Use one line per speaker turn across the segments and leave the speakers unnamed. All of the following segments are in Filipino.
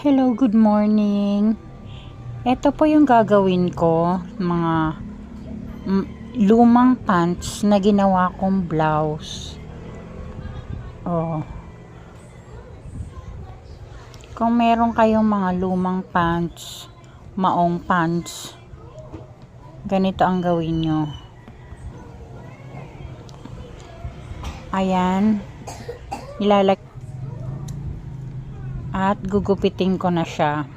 Hello, good morning. Ito po yung gagawin ko, mga lumang pants na ginawa kong blouse. Oh. Kung meron kayong mga lumang pants, maong pants, ganito ang gawin nyo. Ayan, ilalagay at gugupitin ko na siya.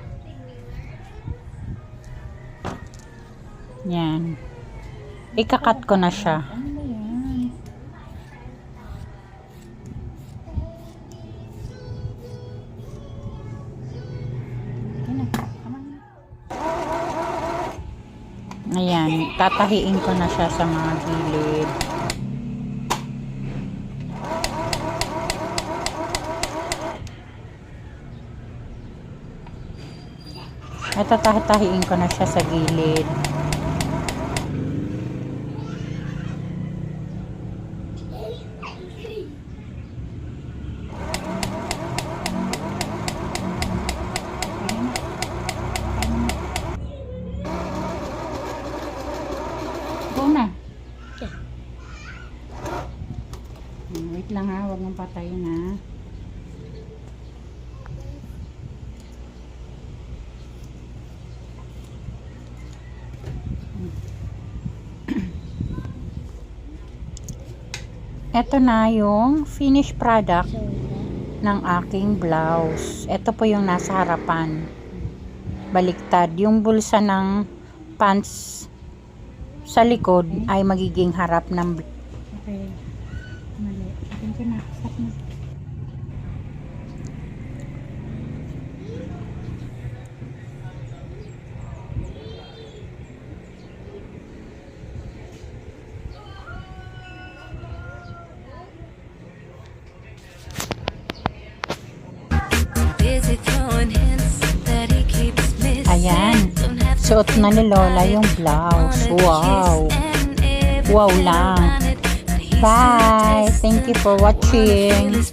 Yan. Ikakat ko na siya. Ayan, tatahiin ko na siya sa mga gilid. At tatahiin ko na siya sa gilid. Go na. Wait lang ha, huwag mong patayin ha. Ito na yung finished product ng aking blouse. Ito po yung nasa harapan. Baliktad. Yung bulsa ng pants sa likod ay magiging harap ng okay. Mali. Atin ko na. Stop na. Ayan. Suot na ni Lola yung blouse. Wow. Wow lang. Bye. Thank you for watching.